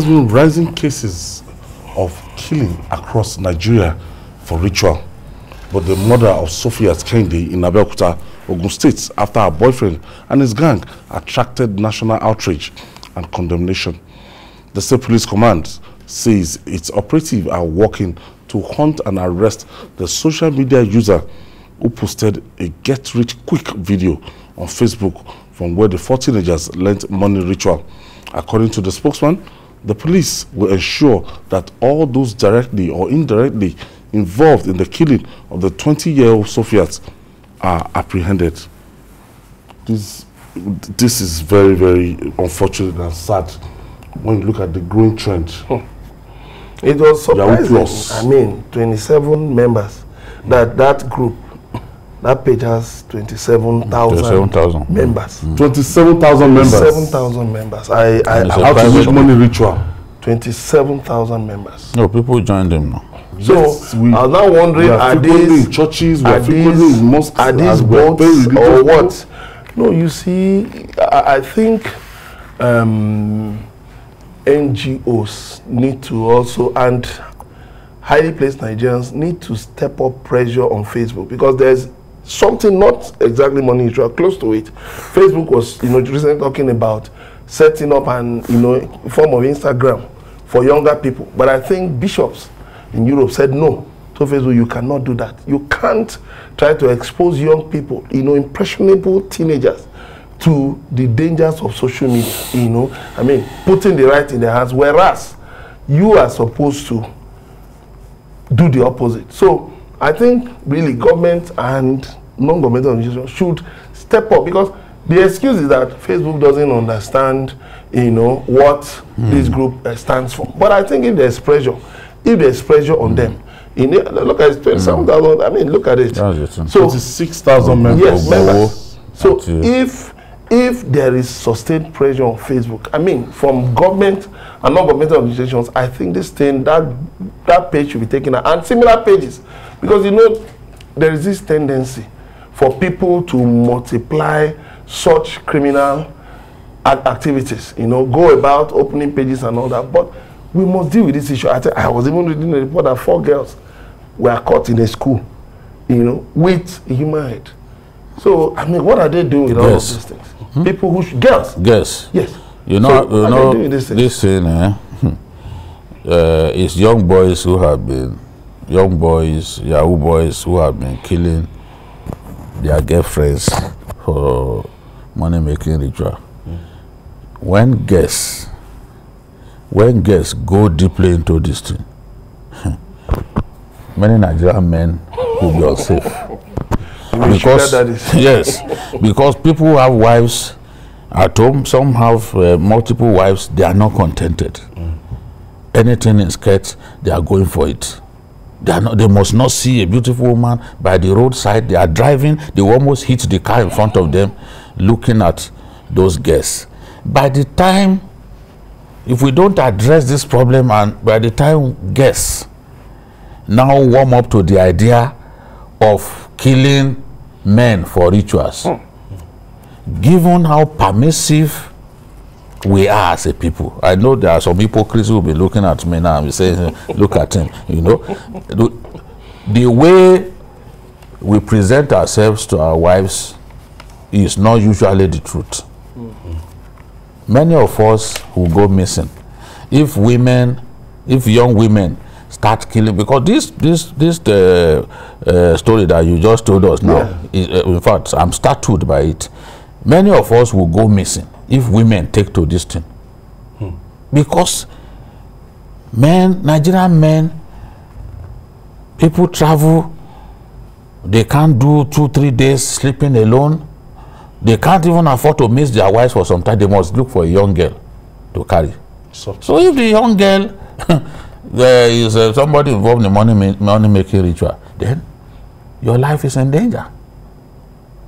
There's been rising cases of killing across Nigeria for ritual. But the murder of Sophia Kende in Abeokuta, Ogun State, after her boyfriend and his gang attracted national outrage and condemnation. The State Police Command says its operatives are working to hunt and arrest the social media user who posted a get-rich-quick video on Facebook from where the 4 teenagers learned money ritual. According to the spokesman, the police will ensure that all those directly or indirectly involved in the killing of the 20-year-old Sophiat are apprehended. This is very, very unfortunate and sad when you look at the growing trend. It was surprising. I mean, 27 members. That group, that page has 27,000 members. 27,000 members. 27,000 members. How to use money ritual. 27,000 members. No, people joined them now. So yes, I was now wondering, are these in churches, are these mosques, are these bots or what? No, you see, I think NGOs need to also, and highly placed Nigerians need to step up pressure on Facebook, because there's something not exactly money ritual close to it. Facebook was, recently talking about setting up an, form of Instagram for younger people, but I think bishops in Europe said no. So Facebook, you cannot do that. You can't try to expose young people, impressionable teenagers, to the dangers of social media. I mean, putting the right in their hands, whereas you are supposed to do the opposite. So I think really government and non-governmental organizations should step up, because the excuse is that Facebook doesn't understand, what this group stands for. But I think if there's pressure on them, look at 27,000. I mean, look at it. So 6,000 members. Yes, members. So if there is sustained pressure on Facebook, I mean, from government and non-governmental organizations, I think this thing, that page should be taken out, and similar pages, because there is this tendency for people to multiply such criminal activities, go about opening pages and all that. But we must deal with this issue. I was even reading a report that 4 girls were caught in a school, with a human head. So, I mean, what are they doing with all of these things? People who girls. Yes. Yes. This thing is young boys, Yahoo boys who have been killing their girlfriends for money-making ritual. When girls go deeply into this thing, many Nigerian men will be unsafe. Because people have wives at home, some have multiple wives, they are not contented. Anything in skirts, they are going for it. They must not see a beautiful woman by the roadside. They are driving, they almost hit the car in front of them, looking at those girls. By the time, if we don't address this problem, and by the time girls now warm up to the idea of killing men for rituals, given how permissive we are as a people. I know there are some hypocrites who will be looking at me now and be saying, look at him, The way we present ourselves to our wives is not usually the truth. Many of us will go missing. If young women start killing, because this story that you just told us now, in fact, I'm startled by it. Many of us will go missing if women take to this thing. Because Nigerian men, people travel, they can't do 2-3 days sleeping alone. They can't even afford to miss their wives for some time. They must look for a young girl to carry. So if the young girl there is somebody involved in money-making ritual, then your life is in danger.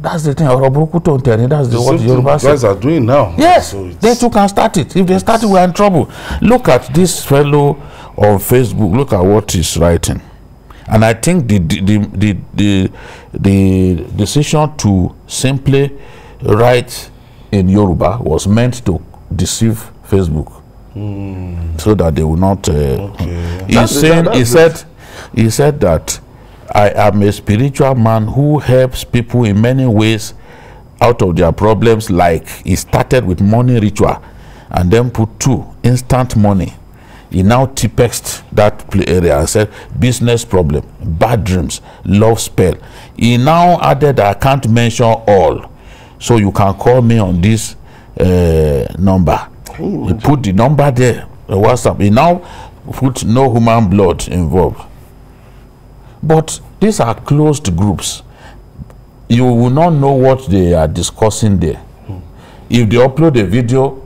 That's the thing. That's what the Yoruba guys are doing now. Yes, so they too can start it. If they start it, we're in trouble. Look at this fellow on Facebook. Look at what he's writing. And I think the decision to simply write in Yoruba was meant to deceive Facebook. so that they will not. Okay. He said that I am a spiritual man who helps people in many ways out of their problems. Like he started with money ritual, and then put 2 instant money. He now tipexed that area and said business problem, bad dreams, love spell. He now added I can't mention all, so you can call me on this number. He put the number there, the WhatsApp. He now put no human blood involved. But these are closed groups. You will not know what they are discussing there. If they upload a video,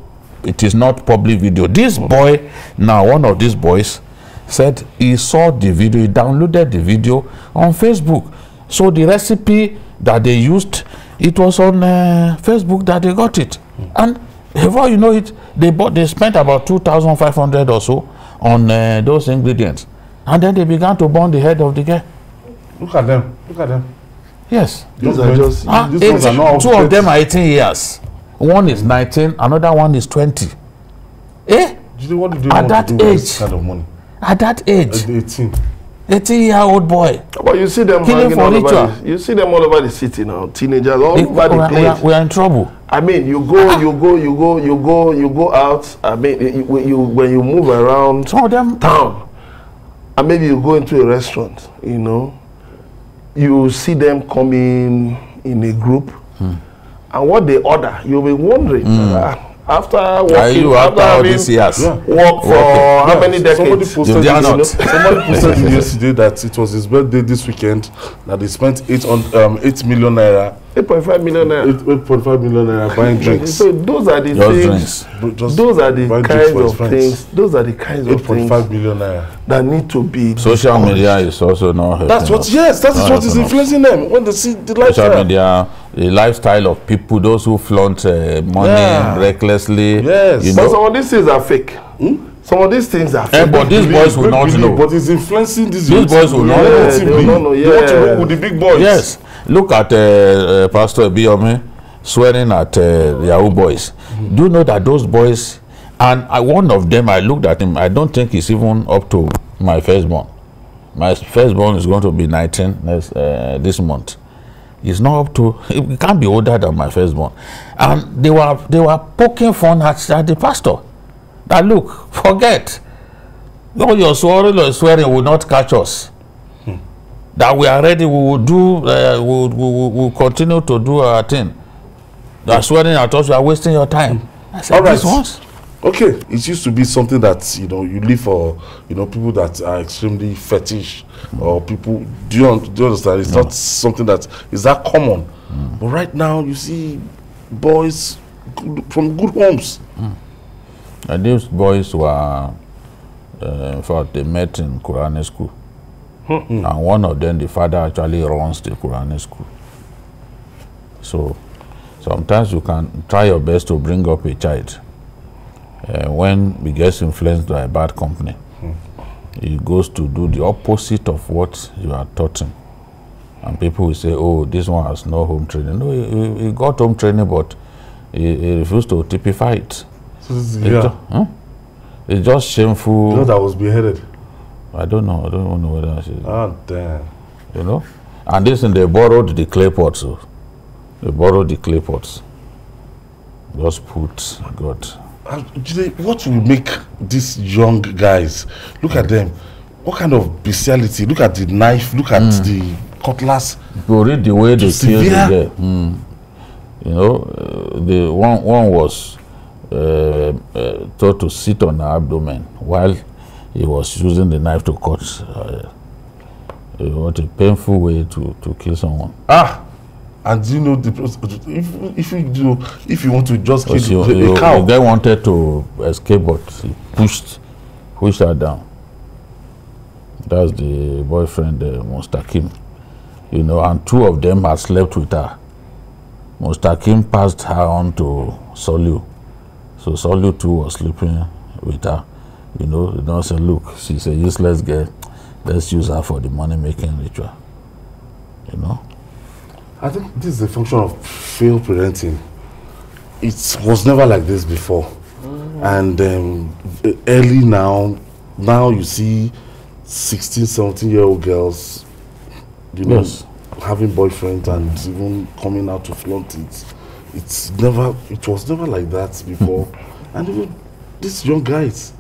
it is not public video. This boy, now one of these boys, said he saw the video, he downloaded the video on Facebook. So the recipe that they used, it was on Facebook that they got it. And before you know it, they spent about 2,500 or so on those ingredients. And then they began to burn the head of the guy. Look at them. Look at them. Yes. These are just... Two of them are 18 years. One is 19, another one is 20. What do you at want that to do age, with this kind of money? At that age, 18. 18-year-old boy. But you see them hanging all over you see them all over the city now. Teenagers all over the place. We are in trouble. I mean, you go out. I mean, when you move around some of them town, and maybe you go into a restaurant, you know, you see them coming in a group. And what they order, you'll be wondering, after working, after all these years, work for how many decades? Somebody posted yesterday that it was his birthday this weekend, that he spent 8 million naira. 8.5 million naira. 8.5 million naira buying drinks. So those are the things. Those are the kinds of things. Those are the kinds of things. 8.5 million naira that need to be. Social media is also not helping. That's what. Yes, that is what is influencing them when they see the lifestyle. Social media, the lifestyle of people, those who flaunt money recklessly. Yes, you know? But some of these things are fake. Some of these things are fake. But these boys will not know. But it's influencing these boys will not know. They want to work with the big boys. Yes. Look at Pastor Biome swearing at the Yahoo boys. Do you know that those boys, and one of them, I looked at him, I don't think he's even up to my firstborn. My firstborn is going to be 19 this month. He's not up to, he can't be older than my firstborn. And they were poking fun at the pastor. That look, forget. All your swearing will not catch us. That we are ready, we will do, we'll continue to do our thing. They are swearing at us, you are wasting your time. I said, all right. This once. Okay, it used to be something that, you know, you live for, you know, people that are extremely fetish or people, do you understand? It's not something that is that common. But right now, you see boys from good homes. And these boys were, in fact, they met in Quranic school. And one of them, the father actually runs the Quranic school. So sometimes you can try your best to bring up a child. When he gets influenced by a bad company, he goes to do the opposite of what you are taught him. And people will say, oh, this one has no home training. No, he got home training, but he refused to typify it. It's just shameful. You know that was beheaded? I don't know. I don't know whether she's... Oh, damn. You know? And this, and they borrowed the clay pots. So they borrowed the clay pots. Just put God. What will make these young guys, look at them, what kind of bestiality? Look at the knife, look at the cutlass. You read the way they kill the guy. You know, the one was told to sit on her abdomen while he was using the knife to cut. What a painful way to kill someone. And you know, if you want to just kill a cow. The guy wanted to escape, but he pushed her down. That's the boyfriend, Mustakim. You know, and 2 of them had slept with her. Mustakim passed her on to Soliu. So Soliu too was sleeping with her. You know, they don't say, look, she's a useless girl. Let's use her for the money-making ritual. You know? I think this is a function of failed parenting. It was never like this before. And early now you see 16, 17-year-old girls, you know, having boyfriends and even coming out to flaunt it. It was never like that before. And even these young guys.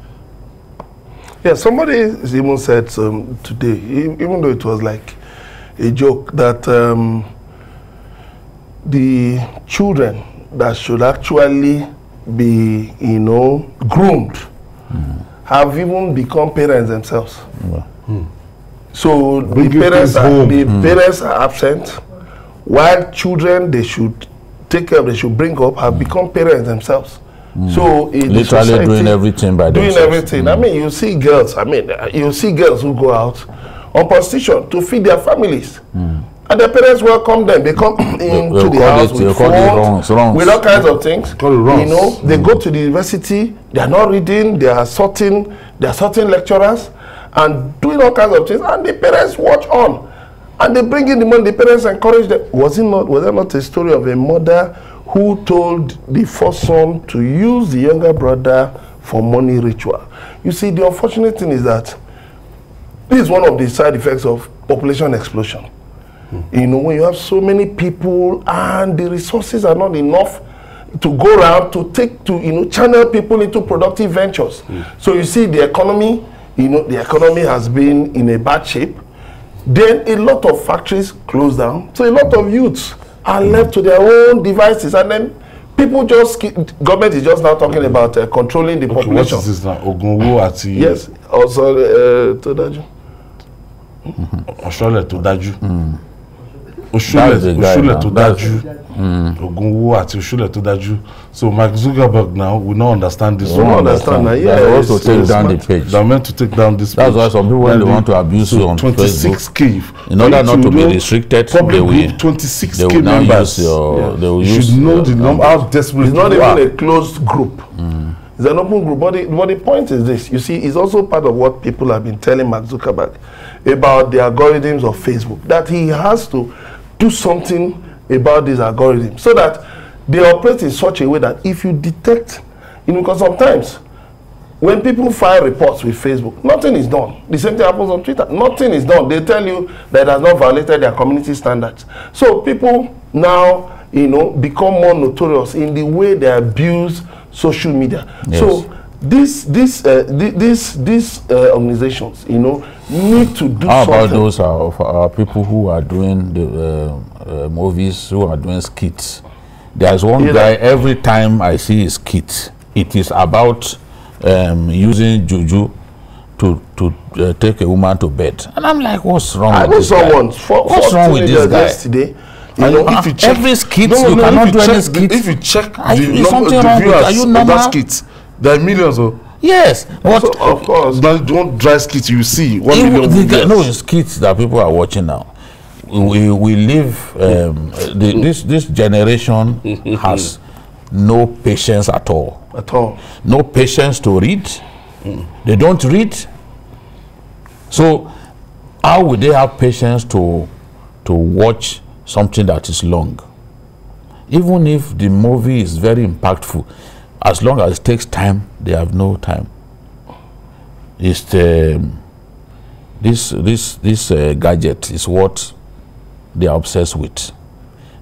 Yeah, somebody even said today, even though it was like a joke, that the children that should actually be, you know, groomed have even become parents themselves. So the parents are absent, while children they should take care of, they should bring up, have become parents themselves. So literally doing everything by themselves. Doing everything. I mean, you see girls. I mean, you see girls who go out on prostitution to feed their families, and their parents welcome them. They come into the house with phones, with all kinds of things. You know, they go to the university. They are not reading. They are sorting lecturers and doing all kinds of things, and the parents watch on, and they bring in the money. The parents encourage them. Was there not a story of a mother who told the first son to use the younger brother for money ritual? You see, the unfortunate thing is that this is one of the side effects of population explosion. You know, when you have so many people and the resources are not enough to go around to channel people into productive ventures. So you see the economy, the economy has been in a bad shape. Then a lot of factories close down. So a lot of youths are left to their own devices, and then people government is just now talking about controlling the population. What is this now? Ogunwo ati. Yes, also Todaju. Oshole Todaju. Oshole Todaju. Ogunwo ati Oshole Todaju. So Mark Zuckerberg now will not understand this. We don't understand now. Yeah, they also take down the page. They're meant to take down this page. That's why some people, when they want to abuse you on 26K. In order not to be restricted, they will 26K members. You should know the number. How desperate. It's not even a closed group. It's an open group. But the point is this. You see, it's also part of what people have been telling Mark Zuckerberg about the algorithms of Facebook, that he has to do something about these algorithms so that they operate in such a way that if you detect, because sometimes when people file reports with Facebook, nothing is done. The same thing happens on Twitter. Nothing is done. They tell you that it has not violated their community standards. So people now, become more notorious in the way they abuse social media. Yes. So these organizations, need to do something. How about those are people who are doing the movies, who are doing skits? There's one guy, every time I see his skit, it is about using juju to take a woman to bed. And I'm like, what's wrong with this guy? What's wrong with this guy? Yesterday, if you check, every skit, you cannot do any skit. If you check the viewers of that skit, there are millions of. Yes, but so, of course, don't dry skits. You see 1 million views. No, skits that people are watching now. We live. This generation has no patience at all. No patience to read. They don't read. So how would they have patience to watch something that is long? Even if the movie is very impactful, as long as it takes time, they have no time. It's this gadget is what they are obsessed with.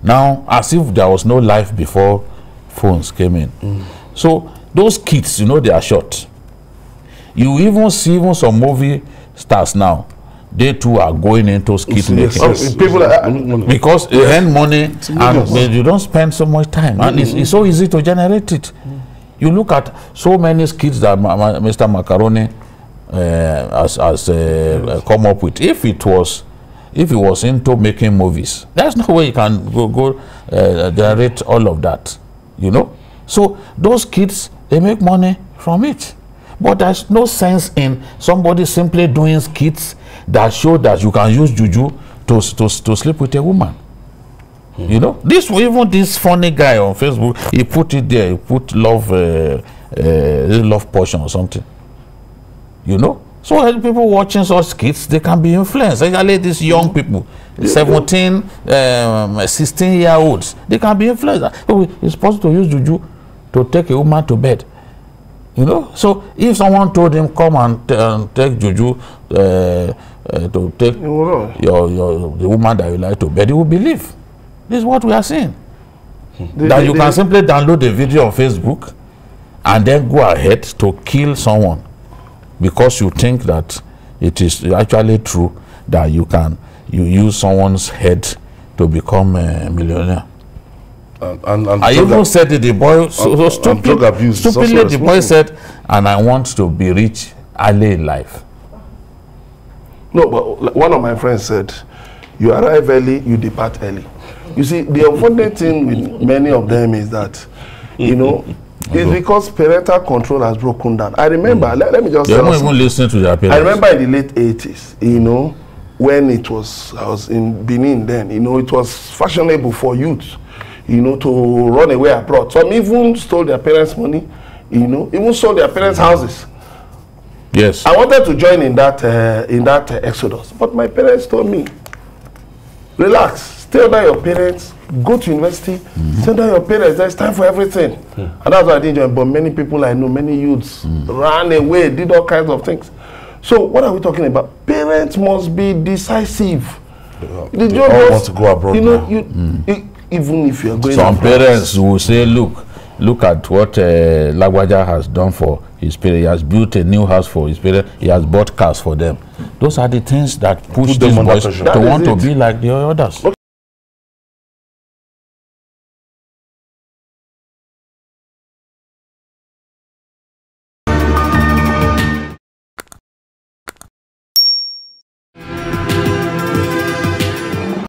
Now, as if there was no life before phones came in. So those kids, they are short. You even see some movie stars now. They too are going into skit making. Because they earn money and you don't spend so much time. And it's so easy to generate it. You look at so many skits that Mr. Macaroni has come up with. If he was into making movies, there's no way he can go generate all of that. So those kids, they make money from it. But there's no sense in somebody simply doing skits that show that you can use juju to sleep with a woman. Even this funny guy on Facebook, he put it there, he put love portion or something. So people watching such skits, they can be influenced. Especially these young people, 17, 16-year-olds, they can be influenced. It's possible to use juju to take a woman to bed. You know, so if someone told him come and take juju to take the woman that you like to bed, he will believe. This is what we are saying. That you can simply download a video on Facebook and then go ahead to kill someone because you think that it is actually true that you use someone's head to become a millionaire. I even said that the boy stupidly the boy said, and I want to be rich early in life. No, but one of my friends said, you arrive early, you depart early. You see, the unfortunate thing with many of them is that, you know, it's because parental control has broken down. I remember, let me just say, they don't even listen to their parents. I remember in the late 80s, you know, when I was in Benin then, you know, it was fashionable for youth, you know, to run away abroad. Some even stole their parents' money, you know, even sold their parents' houses. Yes. I wanted to join in that exodus, but my parents told me, relax, stay under your parents, go to university, stay under your parents, there's time for everything. And that's what I did join. But many people I know, many youths ran away, did all kinds of things. So what are we talking about? Parents must be decisive. They all want to go abroad. You know, even if you're going some parents will say, look at what Lagwaja has done for his parents. He has built a new house for his parents. He has bought cars for them. Those are the things that push these boys to want to be like the others.